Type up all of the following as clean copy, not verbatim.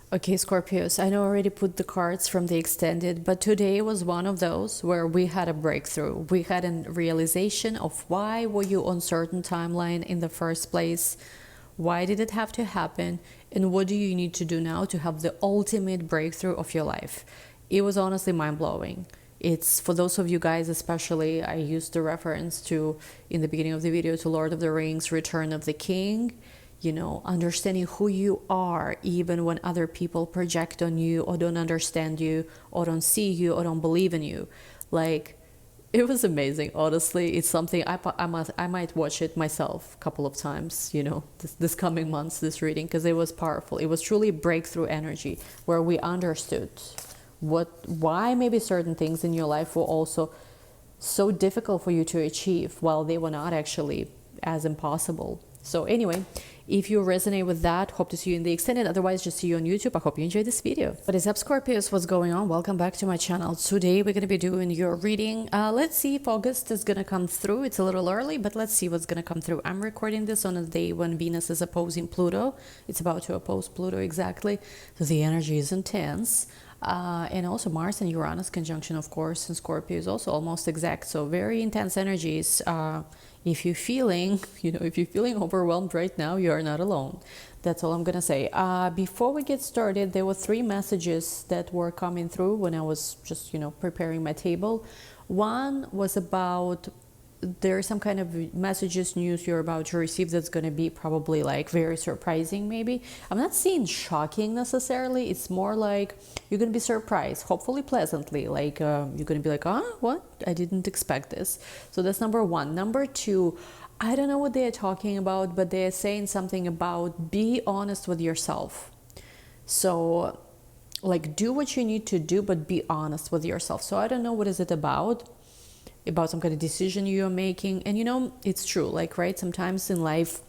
Okay, Scorpios, I know I already put the cards from the extended, but today was one of those where we had a breakthrough. We had a realization of why were you on certain timeline in the first place? Why did it have to happen? And what do you need to do now to have the ultimate breakthrough of your life? It was honestly mind-blowing. It's for those of you guys, especially, I used the reference to in the beginning of the video to Lord of the Rings, Return of the King. You know, understanding who you are, even when other people project on you or don't understand you or don't see you or don't believe in you. Like, it was amazing, honestly. It's something I might watch it myself a couple of times, you know, this coming months, this reading, because it was powerful. It was truly breakthrough energy where we understood why maybe certain things in your life were also so difficult for you to achieve while they were not actually as impossible. So anyway, if you resonate with that, hope to see you in the extended. Otherwise, just see you on YouTube. I hope you enjoyed this video. What is up, Scorpios? What's going on? Welcome back to my channel. Today, we're going to be doing your reading. Let's see if August is going to come through. It's a little early, but let's see what's going to come through. I'm recording this on a day when Venus is opposing Pluto. It's about to oppose Pluto exactly. So the energy is intense. And also Mars and Uranus conjunction, of course, and Scorpio is also almost exact. So very intense energies. If you're feeling, if you're feeling overwhelmed right now, you are not alone. That's all I'm going to say. Before we get started, there were 3 messages that were coming through when I was just, preparing my table. One was about there's some kind of messages, news you're about to receive that's going to be probably like very surprising maybe. I'm not seeing shocking necessarily. It's more like you're going to be surprised, hopefully pleasantly. Like you're going to be like, what? I didn't expect this. So that's number 1. Number 2, I don't know what they are talking about, but they are saying something about be honest with yourself. So like do what you need to do, but be honest with yourself. So I don't know what is it about some kind of decision you're making. And it's true, like, right, sometimes in life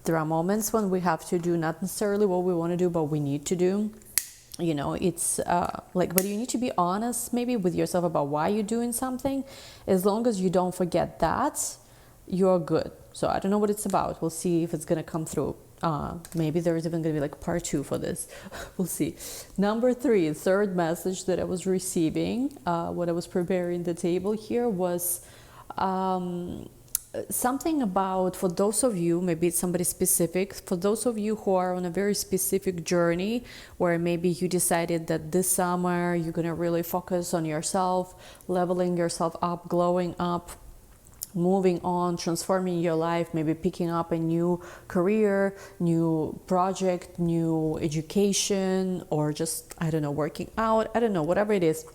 there are moments when we have to do not necessarily what we want to do, but we need to do, it's but you need to be honest maybe with yourself about why you're doing something. As long as you don't forget that, you're good. So I don't know what it's about. We'll see if it's going to come through. Maybe there's even going to be like part 2 for this. We'll see. Number 3, third message that I was receiving when I was preparing the table here was something about, for those of you, maybe it's somebody specific, for those of you who are on a very specific journey where maybe you decided that this summer you're going to really focus on yourself, leveling yourself up, glowing up, moving on, transforming your life, maybe picking up a new career, new project, new education, or just, I don't know, working out, I don't know, whatever it is.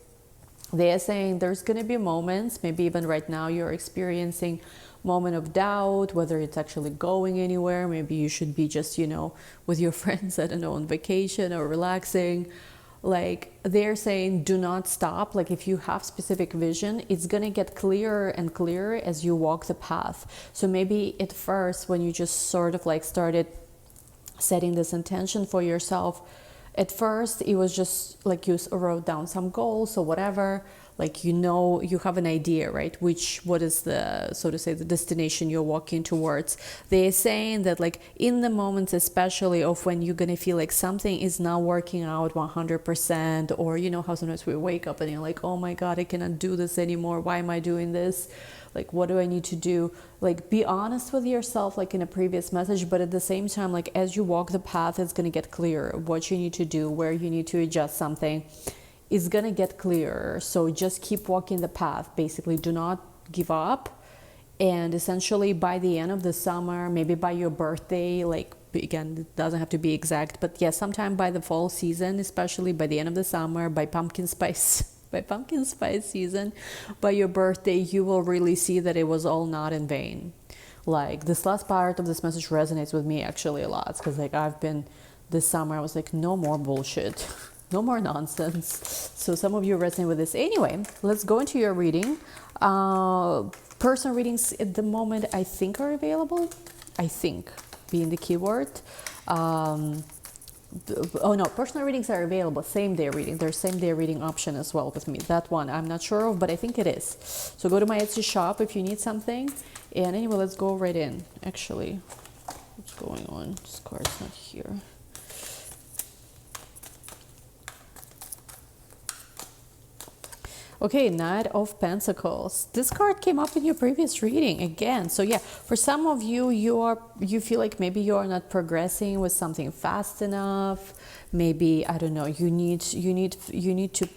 They are saying there's going to be moments, maybe even right now you're experiencing moment of doubt, whether it's actually going anywhere. Maybe you should be just, with your friends, I don't know, on vacation or relaxing. Like they're saying, do not stop. Like if you have specific vision, it's going to get clearer and clearer as you walk the path. So maybe at first, when you just sort of like started setting this intention for yourself, at first it was just like you wrote down some goals or whatever, like you have an idea, right, what is the, so to say, the destination you're walking towards. They're saying that like in the moments especially of when you're gonna feel like something is not working out 100%, or how sometimes we wake up and you're like, oh my god, I cannot do this anymore, why am I doing this, like what do I need to do? Like be honest with yourself, like in a previous message, but at the same time, like as you walk the path, it's going to get clearer what you need to do, where you need to adjust something is going to get clearer. So just keep walking the path, basically. Do not give up. And essentially by the end of the summer, maybe by your birthday, like again, it doesn't have to be exact, but yeah, sometime by the fall season, especially by the end of the summer, by pumpkin spice season, by your birthday, you will really see that it was all not in vain. Like this last part of this message resonates with me actually a lot, because like this summer I was like, no more bullshit, no more nonsense. So some of you resonate with this. Anyway, let's go into your reading. Personal readings at the moment I think are available. I think being the keyword. Oh no, personal readings are available, same day reading. There's same day reading option as well with me. That one I'm not sure of, but I think it is. So go to my Etsy shop if you need something. And anyway, let's go right in. Actually, what's going on? This card's not here. Okay, Knight of Pentacles. This card came up in your previous reading again. So yeah, for some of you, you feel like maybe you are not progressing with something fast enough. Maybe, I don't know, you need to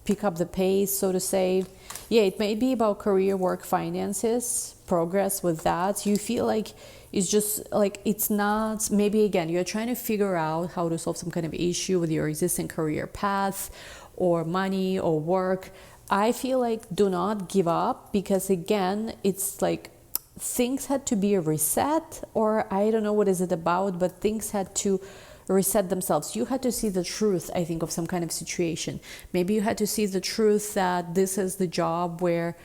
pick up the pace, so to say. Yeah, it may be about career, work, finances, progress with that. You feel like it's just like it's not, maybe again, you're trying to figure out how to solve some kind of issue with your existing career path or money or work. I feel like do not give up, because again, it's like things had to be a reset, or I don't know what is it about, but things had to reset themselves. You had to see the truth, I think, of some kind of situation. Maybe you had to see the truth that this is the job where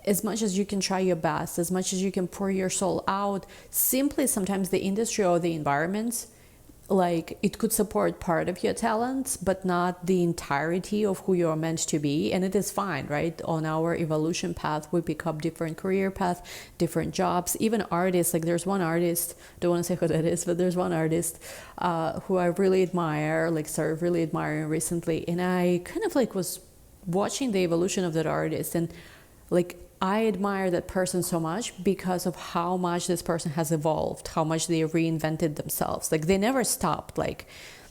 as much as you can try your best, as much as you can pour your soul out, simply sometimes the industry or the environment, like it could support part of your talents, but not the entirety of who you're meant to be. And it is fine, right? On our evolution path, we pick up different career paths, different jobs, even artists. Like there's one artist, don't want to say who that is, but there's one artist who I really admire, like started really admiring recently. And I kind of like was watching the evolution of that artist, and like I admire that person so much because of how much this person has evolved, how much they reinvented themselves. Like they never stopped. Like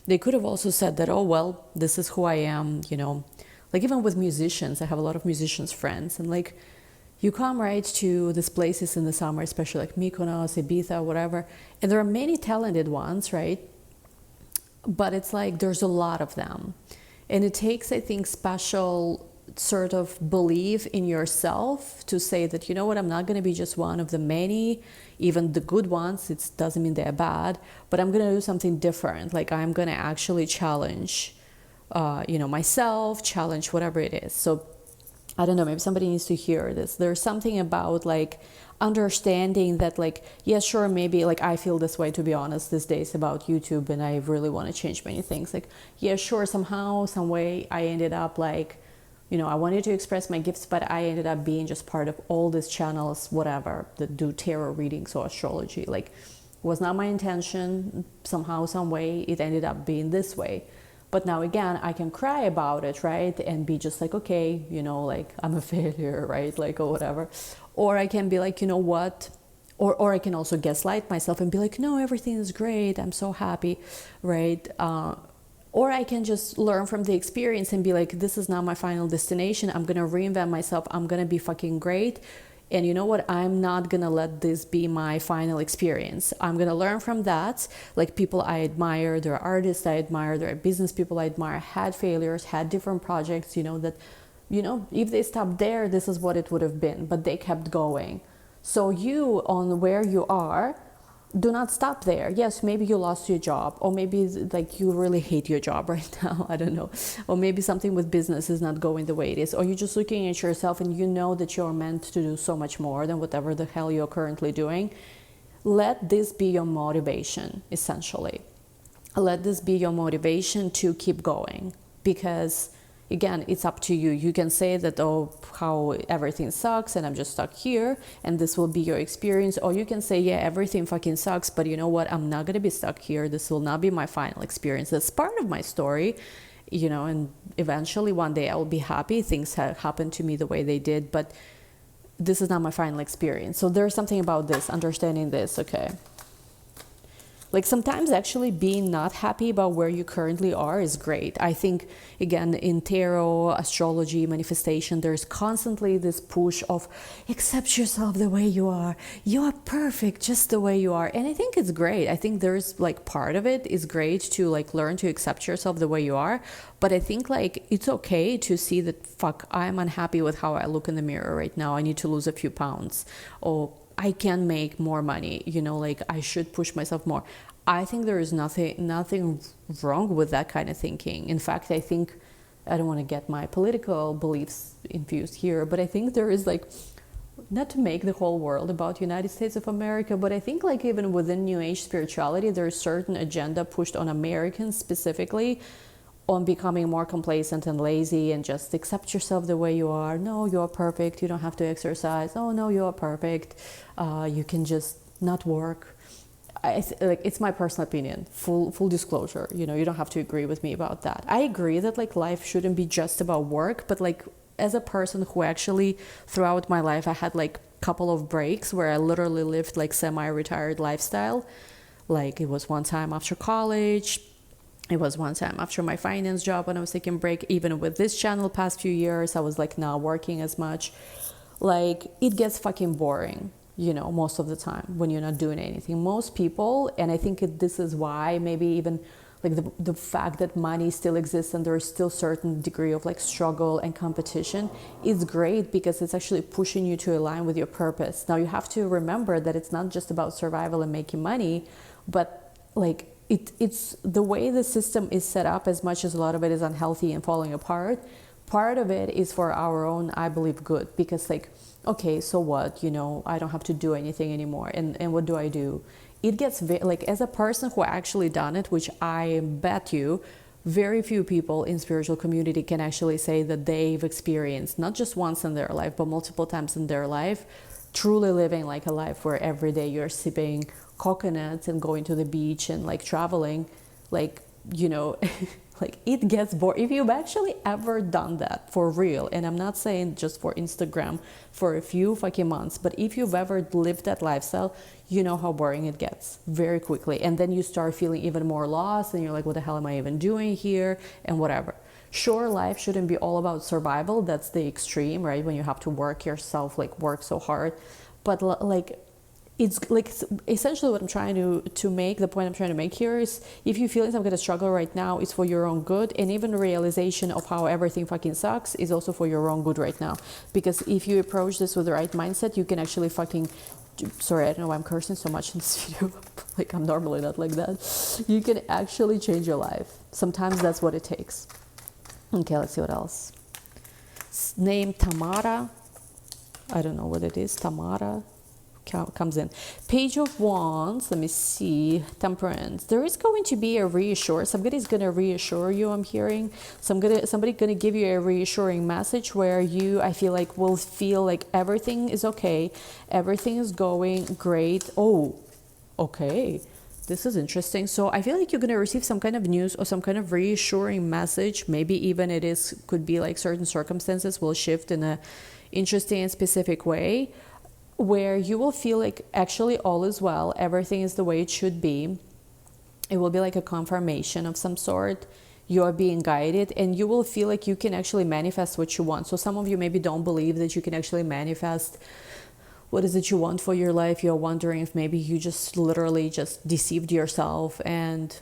they could have also said that, oh, well, this is who I am, you know. Like even with musicians, I have a lot of musicians friends, and like you come right to these places in the summer, especially like Mykonos, Ibiza, whatever, and there are many talented ones, right? But it's like there's a lot of them. And it takes, I think, special sort of belief in yourself to say that, you know what, I'm not going to be just one of the many, even the good ones. It doesn't mean they're bad, but I'm going to do something different. Like I'm going to actually challenge, myself, challenge whatever it is. So I don't know, maybe somebody needs to hear this. There's something about like understanding that, like, yeah, sure, maybe like I feel this way, to be honest, these days about YouTube, and I really want to change many things. Like, yeah, sure, somehow, some way I ended up like, I wanted to express my gifts, but I ended up being just part of all these channels, whatever, that do tarot readings or astrology. Like, was not my intention. Somehow, some way, it ended up being this way. But now again, I can cry about it, right? And be just like, okay, like I'm a failure, right? Like, or whatever. Or I can be like, you know what? Or I can also gaslight myself and be like, no, everything is great. I'm so happy, right? Or I can just learn from the experience and be like, this is not my final destination. I'm going to reinvent myself. I'm going to be fucking great. And you know what? I'm not going to let this be my final experience. I'm going to learn from that. Like people I admire, there are artists I admire, there are business people I admire, had failures, had different projects, if they stopped there, this is what it would have been, but they kept going. So you, on where you are, do not stop there. Yes, maybe you lost your job, or maybe like you really hate your job right now. I don't know. Or maybe something with business is not going the way it is, or you're just looking at yourself and you know that you're meant to do so much more than whatever the hell you're currently doing. Let this be your motivation, essentially. Let this be your motivation to keep going, because again, it's up to you. You can say that, oh, how everything sucks and I'm just stuck here, and this will be your experience. Or you can say, yeah, everything fucking sucks, but you know what? I'm not going to be stuck here. This will not be my final experience. That's part of my story, and eventually one day I will be happy. Things have happened to me the way they did, but this is not my final experience. So there's something about this, understanding this, okay? Like sometimes actually being not happy about where you currently are is great. I think, again, in tarot, astrology, manifestation, there's constantly this push of accept yourself the way you are. You are perfect just the way you are. And I think it's great. I think there's like part of it is great to like learn to accept yourself the way you are. But I think like it's okay to see that, fuck, I'm unhappy with how I look in the mirror right now. I need to lose a few pounds. Or I can make more money, like I should push myself more. I think there is nothing wrong with that kind of thinking. In fact, I think, I don't want to get my political beliefs infused here, but I think there is like, not to make the whole world about United States of America, but I think like even within New Age spirituality, there is certain agenda pushed on Americans specifically on becoming more complacent and lazy and just accept yourself the way you are. No, you're perfect. You don't have to exercise. Oh, no, you're perfect. You can just not work. Like it's my personal opinion, full disclosure. You don't have to agree with me about that. I agree that like life shouldn't be just about work, but like as a person who actually throughout my life, I had like couple of breaks where I literally lived like semi-retired lifestyle. Like it was one time after college, it was one time after my finance job when I was taking a break. Even with this channel past few years, I was like not working as much. Like it gets fucking boring, most of the time when you're not doing anything. Most people, and I think this is why maybe even like the fact that money still exists and there is still certain degree of like struggle and competition is great, because it's actually pushing you to align with your purpose. Now you have to remember that it's not just about survival and making money, but like it's the way the system is set up. As much as a lot of it is unhealthy and falling apart, part of it is for our own, I believe, good. Because like, okay, so what, I don't have to do anything anymore, and what do I do? It gets like, as a person who actually done it, which I bet you very few people in spiritual community can actually say that they've experienced, not just once in their life but multiple times in their life, truly living like a life where every day you're sipping coconuts and going to the beach and like traveling, like like it gets bored if you've actually ever done that for real. And I'm not saying just for Instagram for a few fucking months, but if you've ever lived that lifestyle, you know how boring it gets very quickly. And then you start feeling even more lost and you're like, what the hell am I even doing here, and whatever. Sure, life shouldn't be all about survival. That's the extreme, right? When you have to work yourself, like work so hard. But like, it's like essentially what I'm trying to make, the point I'm trying to make here is, if you feel some kind of struggle right now, it's for your own good. And even the realization of how everything fucking sucks is also for your own good right now. Because if you approach this with the right mindset, you can actually fucking, sorry, I don't know why I'm cursing so much in this video. Like, I'm normally not like that. You can actually change your life. Sometimes that's what it takes. Okay, let's see what else. Name Tamara. I don't know what it is. Tamara comes in. Page of Wands. Let me see. Temperance. There is going to be a reassurance. Somebody's going to reassure you, I'm hearing. Somebody going to give you a reassuring message where you, I feel like, will feel like everything is okay. Everything is going great. Oh, okay. This is interesting. So I feel like you're going to receive some kind of news or some kind of reassuring message. Maybe even could be like certain circumstances will shift in a interesting and specific way, where you will feel like actually all is well, everything is the way it should be. It will be like a confirmation of some sort. You are being guided and you will feel like you can actually manifest what you want. So some of you maybe don't believe that you can actually manifest what is it you want for your life. You're wondering if maybe you just literally just deceived yourself and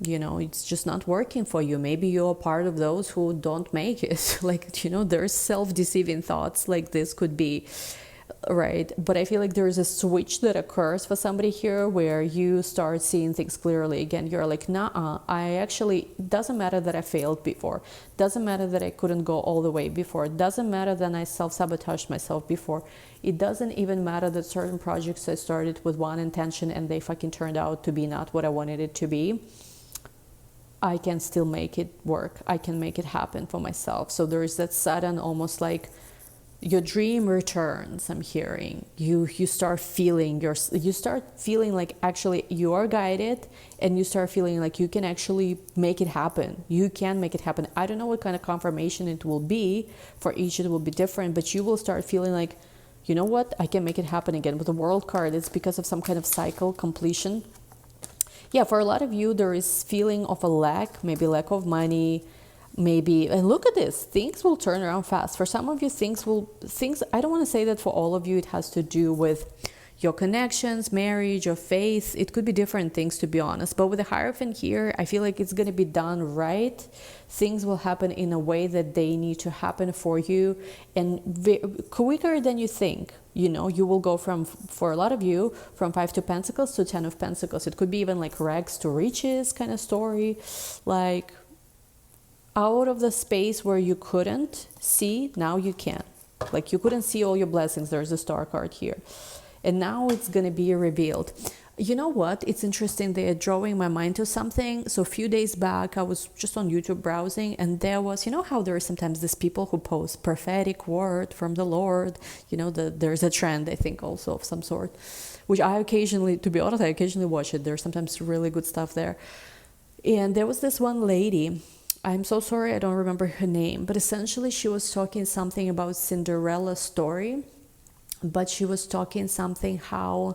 it's just not working for you. Maybe you're part of those who don't make it. Like, there's self-deceiving thoughts like this could be, right? But I feel like there is a switch that occurs for somebody here where you start seeing things clearly again. You're like, nah, doesn't matter that I failed before. Doesn't matter that I couldn't go all the way before. Doesn't matter that I self-sabotaged myself before. It doesn't even matter that certain projects I started with one intention and they fucking turned out to be not what I wanted it to be. I can still make it work. I can make it happen for myself. So there is that sudden, almost like your dream returns. I'm hearing you start feeling like actually you are guided, and you start feeling like you can actually make it happen. You can make it happen. I don't know what kind of confirmation it will be. For each it will be different, but you will start feeling like, you know what, I can make it happen again. With the World card, it's because of some kind of cycle completion. Yeah, for a lot of you, there is feeling of a lack, maybe lack of money, maybe, and look at this, things will turn around fast. For some of you, I don't want to say that for all of you, it has to do with your connections, marriage, or faith. It could be different things, to be honest. But with the Hierophant here, I feel like it's going to be done right. Things will happen in a way that they need to happen for you, and quicker than you think. You will go for a lot of you, from 5 of Pentacles to 10 of Pentacles. It could be even like rags to riches kind of story, like out of the space where you couldn't see, now you can. Like you couldn't see all your blessings. There's a Star card here. And now it's going to be revealed. You know what? It's interesting. They are drawing my mind to something. So a few days back, I was just on YouTube browsing, and there was, how there are sometimes these people who post prophetic word from the Lord. There's a trend, I think, also of some sort, which I occasionally, to be honest, watch it. There's sometimes really good stuff there. And there was this one lady, I'm so sorry, I don't remember her name, but essentially she was talking something about Cinderella's story, but she was talking something how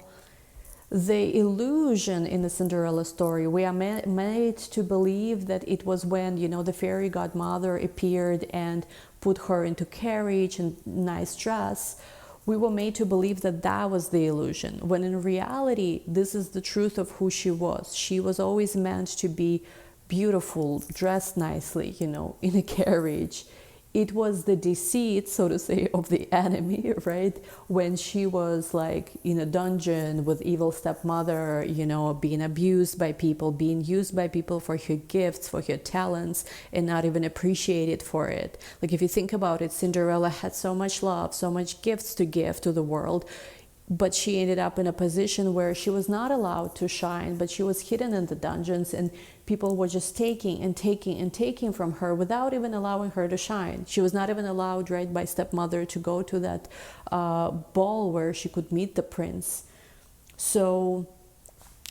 the illusion in the Cinderella story, we are made to believe that it was when, you know, the fairy godmother appeared and put her into carriage and nice dress. We were made to believe that that was the illusion, when in reality, this is the truth of who she was. She was always meant to be beautiful, dressed nicely, you know, in a carriage. It was the deceit, so to say, of the enemy, right? When she was like in a dungeon with evil stepmother, you know, being abused by people, being used by people for her gifts, for her talents, and not even appreciated for it. Like if you think about it, Cinderella had so much love, so much gifts to give to the world, but she ended up in a position where she was not allowed to shine, but she was hidden in the dungeons, and people were just taking and taking and taking from her without even allowing her to shine. She was not even allowed, right, by stepmother to go to that ball where she could meet the prince. So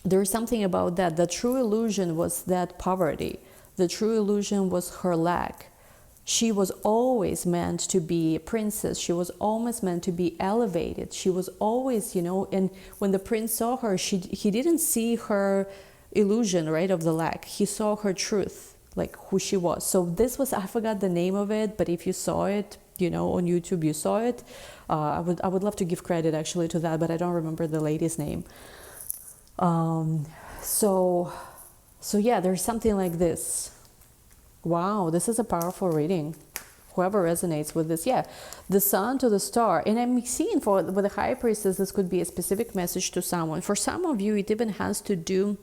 there's something about that. The true illusion was that poverty. The true illusion was her lack. She was always meant to be a princess. She was always meant to be elevated. She was always, you know, and when the prince saw her, he didn't see her illusion, right, of the lack. He saw her truth, like who she was. So this was, I forgot the name of it, but if you saw it, you know, on YouTube, you saw it. I would love to give credit actually to that, but I don't remember the lady's name. So yeah, there's something like this. Wow, this is a powerful reading. Whoever resonates with this, yeah, the sun to the star. And I'm seeing with the high priestess, this could be a specific message to someone. For some of you, it even has to do,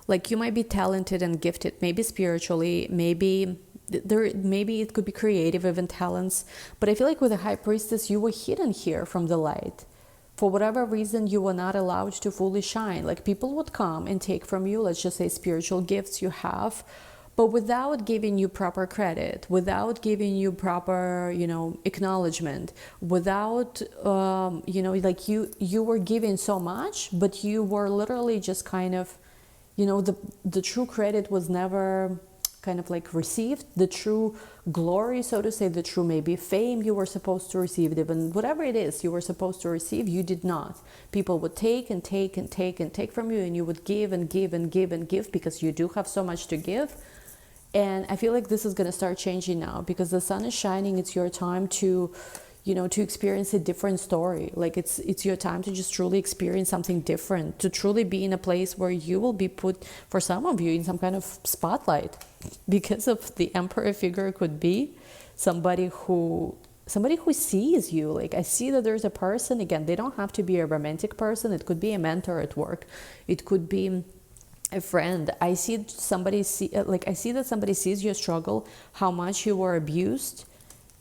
like you might be talented and gifted, maybe spiritually, maybe it could be creative, even talents. But I feel like with the high priestess, you were hidden here from the light. For whatever reason, you were not allowed to fully shine. Like people would come and take from you, let's just say spiritual gifts you have, but without giving you proper credit, without giving you proper, you know, acknowledgement, without, you know, like you were giving so much, but you were literally just kind of, you know, the true credit was never kind of like received. The true glory, so to say, the true maybe fame you were supposed to receive, even whatever it is you were supposed to receive, you did not. People would take and take and take and take from you, and you would give and give and give and give because you do have so much to give. And I feel like this is going to start changing now because the sun is shining. It's your time to, you know, to experience a different story. Like it's your time to just truly experience something different, to truly be in a place where you will be put, for some of you, in some kind of spotlight because of the emperor figure. Could be somebody who sees you. Like I see that there's a person, again, they don't have to be a romantic person. It could be a mentor at work. It could be a friend. I see that somebody sees your struggle, how much you were abused,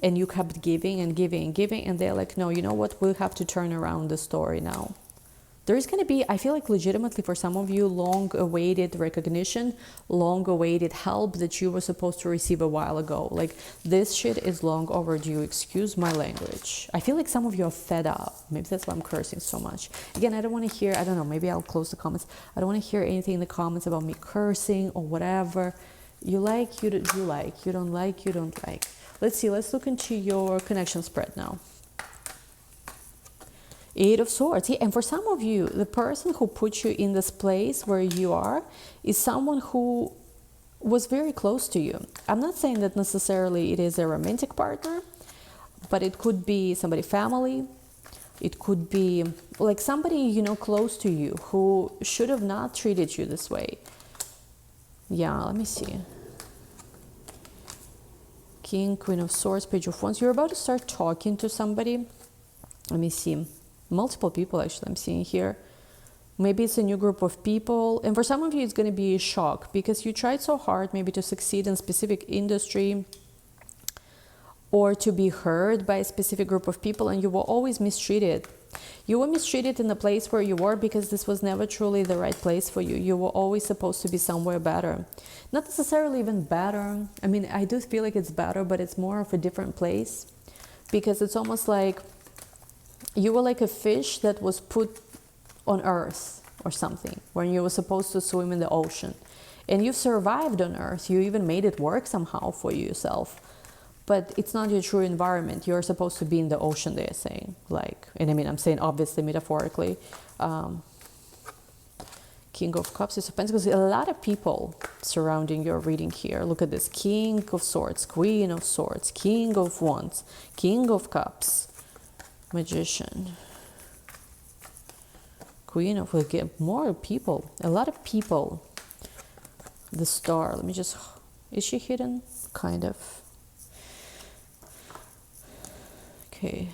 and you kept giving and giving and giving, and they're like, no, you know what, we'll have to turn around the story now. There's going to be, I feel like legitimately for some of you, long-awaited recognition, long-awaited help that you were supposed to receive a while ago. Like this shit is long overdue. Excuse my language. I feel like some of you are fed up. Maybe that's why I'm cursing so much. Again, I don't want to hear, I don't know, maybe I'll close the comments. I don't want to hear anything in the comments about me cursing or whatever. You like, you like. You don't like, you don't like. Let's see, let's look into your connection spread now. 8 of Swords. Yeah, and for some of you, the person who put you in this place where you are is someone who was very close to you. I'm not saying that necessarily it is a romantic partner, but it could be somebody family. It could be like somebody, you know, close to you who should have not treated you this way. Yeah, let me see. King, Queen of Swords, Page of Wands. You're about to start talking to somebody. Let me see. Multiple people actually I'm seeing here. Maybe it's a new group of people. And for some of you, it's going to be a shock because you tried so hard maybe to succeed in a specific industry or to be heard by a specific group of people, and you were always mistreated. You were mistreated in the place where you were because this was never truly the right place for you. You were always supposed to be somewhere better. Not necessarily even better. I mean, I do feel like it's better, but it's more of a different place because it's almost like you were like a fish that was put on earth or something when you were supposed to swim in the ocean. And you've survived on Earth. You even made it work somehow for yourself. But it's not your true environment. You're supposed to be in the ocean, they're saying. Like, and I mean, I'm saying obviously metaphorically. King of Cups, Ace of Pentacles. A lot of people surrounding your reading here. Look at this. King of Swords, Queen of Swords, King of Wands, King of Cups, Magician, Queen of... We get more people. A lot of people. The Star. Let me just... Is she hidden? Kind of. Okay.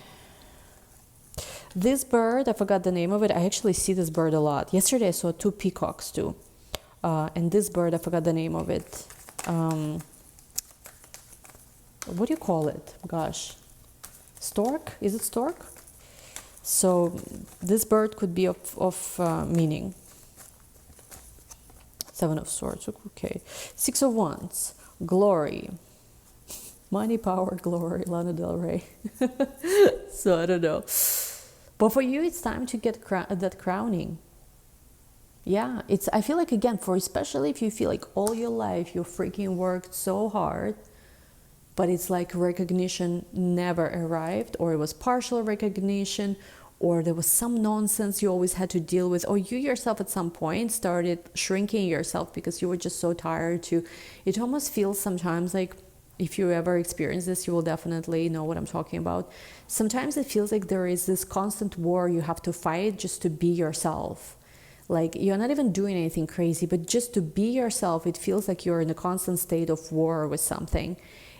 This bird, I forgot the name of it. I actually see this bird a lot. Yesterday I saw 2 peacocks too. And this bird, I forgot the name of it. What do you call it? Gosh. Stork? Is it stork? So this bird could be of meaning. 7 of Swords. Okay. 6 of Wands. Glory. Money, power, glory. Lana Del Rey. So I don't know. But for you, it's time to get that crowning. Yeah, it's. I feel like, again, for especially if you feel like all your life you freaking worked so hard, but it's like recognition never arrived, or it was partial recognition, or there was some nonsense you always had to deal with, or you yourself at some point started shrinking yourself because you were just so tired to... It almost feels sometimes like, if you ever experience this, you will definitely know what I'm talking about. Sometimes it feels like there is this constant war you have to fight just to be yourself. Like, you're not even doing anything crazy, but just to be yourself, it feels like you're in a constant state of war with something.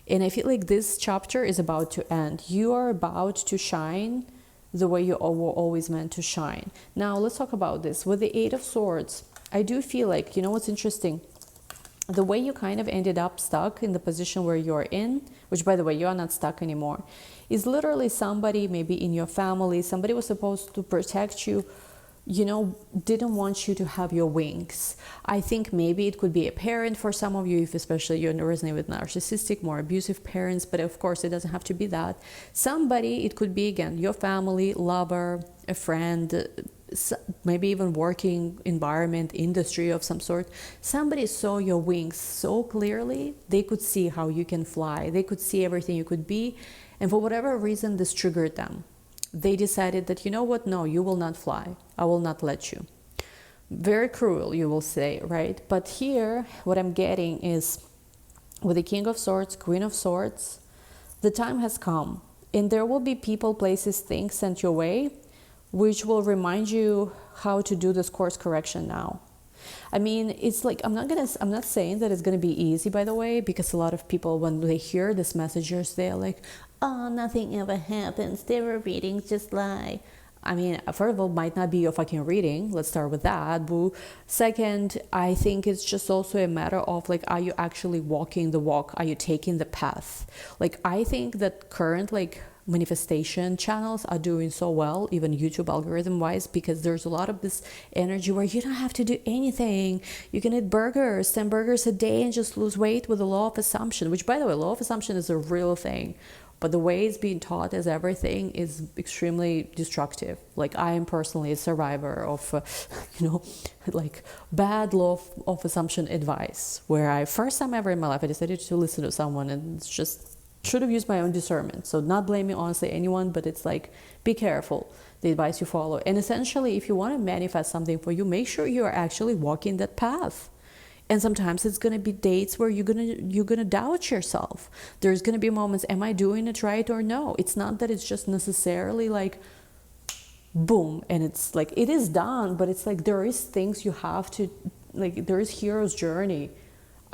And I feel like this chapter is about to end. You are about to shine the way you were always meant to shine. Now, let's talk about this. With the 8 of Swords, I do feel like, you know what's interesting? The way you kind of ended up stuck in the position where you're in, which, by the way, you are not stuck anymore, is literally somebody maybe in your family, somebody was supposed to protect you, you know, didn't want you to have your wings. I think maybe it could be a parent for some of you, if especially you resonate with narcissistic, more abusive parents, but of course it doesn't have to be that. Somebody, it could be, again, your family, lover, a friend, maybe even working environment, industry of some sort. Somebody saw your wings so clearly, they could see how you can fly. They could see everything you could be. And for whatever reason, this triggered them. They decided that, you know what? No, you will not fly. I will not let you. Very cruel, you will say, right? But here, what I'm getting is, with the King of Swords, Queen of Swords, the time has come. And there will be people, places, things sent your way, which will remind you how to do this course correction now. I mean, it's like, I'm not saying that it's going to be easy, by the way, because a lot of people, when they hear these messages, they're like, oh, nothing ever happens. They were readings, just lie. I mean, first of all, might not be your fucking reading. Let's start with that, boo. Second, I think it's just also a matter of, like, are you actually walking the walk? Are you taking the path? Like, I think that current, like, manifestation channels are doing so well, even YouTube algorithm wise, because there's a lot of this energy where you don't have to do anything. You can eat burgers, 10 burgers a day, and just lose weight with the law of assumption, which, by the way, law of assumption is a real thing, but the way it's being taught as everything is extremely destructive. Like, I am personally a survivor of like bad law of assumption advice, where I first time ever in my life I decided to listen to someone, and it's just should have used my own discernment. So not blaming honestly anyone, but it's like, be careful the advice you follow. And essentially, if you want to manifest something for you, make sure you are actually walking that path. And sometimes it's going to be dates where you're gonna doubt yourself. There's going to be moments, am I doing it right or no? It's not that it's just necessarily like boom and it's like it is done, but it's like there is things you have to, like, there is hero's journey.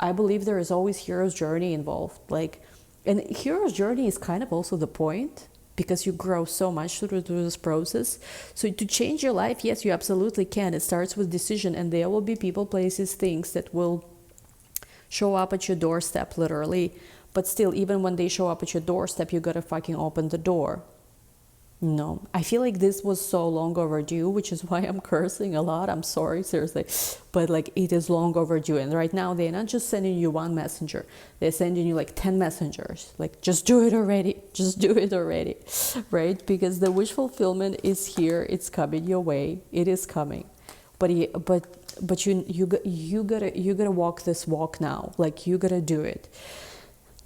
I believe there is always hero's journey involved. Like, and hero's journey is kind of also the point, because you grow so much through this process. So to change your life, yes, you absolutely can. It starts with decision, and there will be people, places, things that will show up at your doorstep, literally. But still, even when they show up at your doorstep, you gotta fucking open the door. No, I feel like this was so long overdue, which is why I'm cursing a lot. I'm sorry, seriously. But like, it is long overdue. And right now, they're not just sending you one messenger. They're sending you like 10 messengers. Like, just do it already. Just do it already. Right? Because the wish fulfillment is here. It's coming your way. It is coming. But but you gotta walk this walk now. Like, you gotta do it.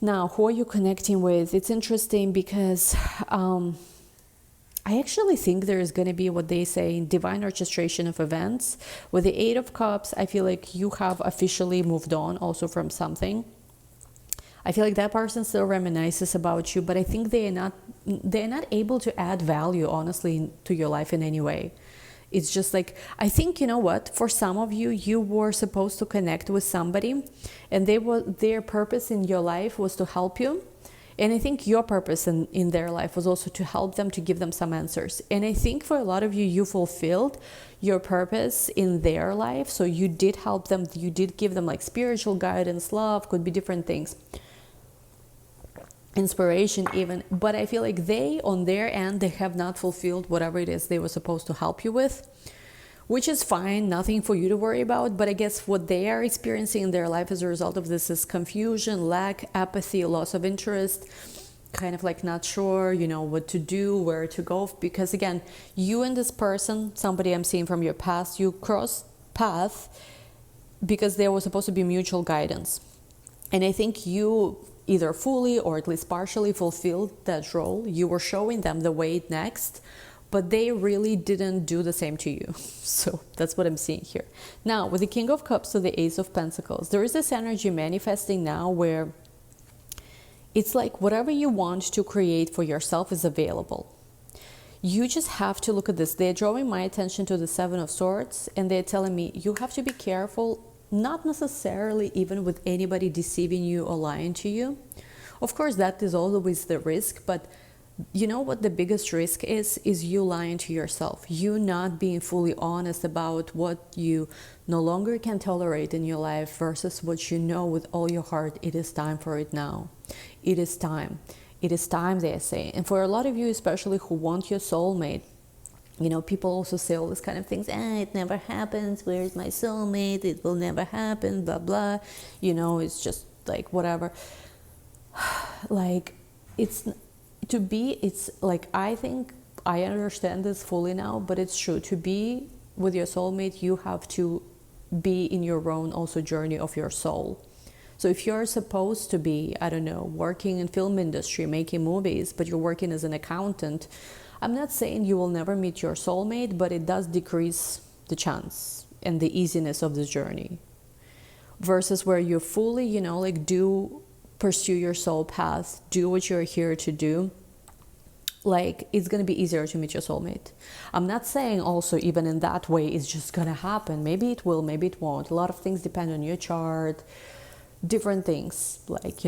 Now, who are you connecting with? It's interesting because I actually think there is going to be what they say divine orchestration of events. With the Eight of Cups, I feel like you have officially moved on also from something. I feel like that person still reminisces about you, but I think they're not able to add value, honestly, to your life in any way. It's just like, I think, you know what, for some of you, you were supposed to connect with somebody, and their purpose in your life was to help you. And I think your purpose in their life was also to help them, to give them some answers. And I think for a lot of you, you fulfilled your purpose in their life. So you did help them, you did give them like spiritual guidance, love, could be different things, inspiration even. But I feel like they, on their end, they have not fulfilled whatever it is they were supposed to help you with, which is fine, nothing for you to worry about. But I guess what they are experiencing in their life as a result of this is confusion, lack, apathy, loss of interest, kind of like not sure, what to do, where to go. Because again, you and this person, somebody I'm seeing from your past, you crossed path because there was supposed to be mutual guidance. And I think you either fully or at least partially fulfilled that role. You were showing them the way next, but they really didn't do the same to you. So that's what I'm seeing here. Now, with the King of Cups to the Ace of Pentacles, there is this energy manifesting now where it's like whatever you want to create for yourself is available. You just have to look at this. They're drawing my attention to the Seven of Swords, and they're telling me you have to be careful, not necessarily even with anybody deceiving you or lying to you. Of course, that is always the risk, but you know what the biggest risk is you lying to yourself, you not being fully honest about what you no longer can tolerate in your life versus what you know with all your heart. It is time for it now. It is time, they say. And for a lot of you, especially who want your soulmate, people also say all these kind of things. It never happens. Where's my soulmate? It will never happen, blah, blah. It's just like whatever. Like, it's like, I think I understand this fully now, but it's true. To be with your soulmate, you have to be in your own also journey of your soul. So if you're supposed to be, I don't know, working in film industry, making movies, but you're working as an accountant, I'm not saying you will never meet your soulmate, but it does decrease the chance and the easiness of this journey. Versus where you fully, pursue your soul path, do what you're here to do, like, it's going to be easier to meet your soulmate. I'm not saying also even in that way it's just going to happen. Maybe it will, maybe it won't. A lot of things depend on your chart, different things, like,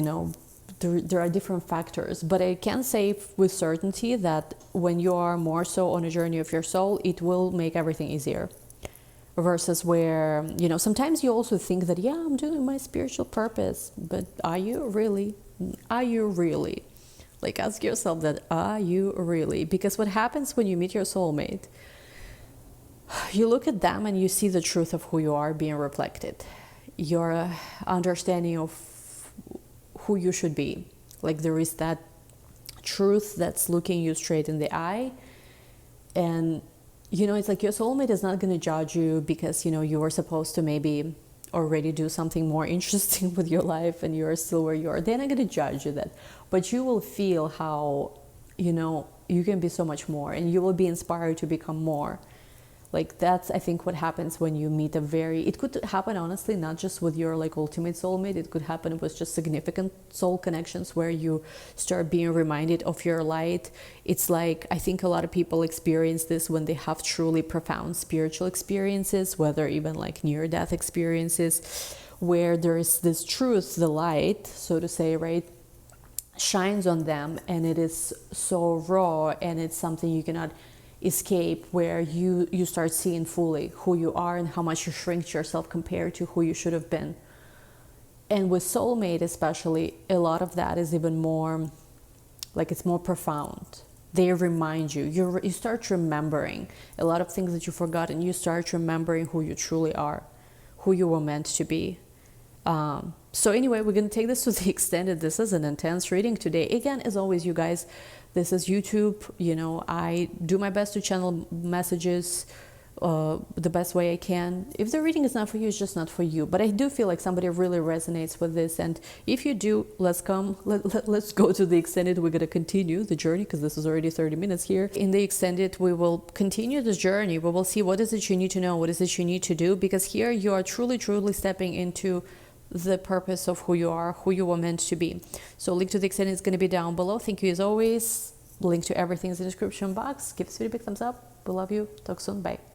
there are different factors. But I can say with certainty that when you are more so on a journey of your soul, it will make everything easier. Versus where, sometimes you also think that, yeah, I'm doing my spiritual purpose, but are you really? Are you really? Like, ask yourself that, are you really? Because what happens when you meet your soulmate, you look at them and you see the truth of who you are being reflected. Your understanding of who you should be. Like, there is that truth that's looking you straight in the eye. And it's like your soulmate is not going to judge you because, you were supposed to maybe already do something more interesting with your life and you're still where you are. They're not going to judge you that. But you will feel how, you can be so much more, and you will be inspired to become more. Like, that's, I think, what happens when you meet it could happen, honestly, not just with your ultimate soulmate. It could happen with just significant soul connections where you start being reminded of your light. It's like, I think a lot of people experience this when they have truly profound spiritual experiences, whether even like near-death experiences, where there is this truth, the light, so to say, right, shines on them, and it is so raw, and it's something you cannot escape, where you start seeing fully who you are and how much you shrink yourself compared to who you should have been. And with soulmate especially, a lot of that is even more, like, it's more profound. They remind you, you start remembering a lot of things that you forgot, and you start remembering who you truly are, who you were meant to be. So anyway, we're going to take this to the extended. This is an intense reading today. Again, as always, you guys, this is YouTube. I do my best to channel messages the best way I can. If the reading is not for you, it's just not for you. But I do feel like somebody really resonates with this, and if you do, let's go to the extended. We're going to continue the journey because this is already 30 minutes here. In the extended, we will continue this journey. We will see what is it you need to know, what is it you need to do, because here you are truly stepping into the purpose of who you are, who you were meant to be. So link to the extended is going to be down below. Thank you as always. Link to everything is in the description box. Give this video a big thumbs up. We love you. Talk soon. Bye.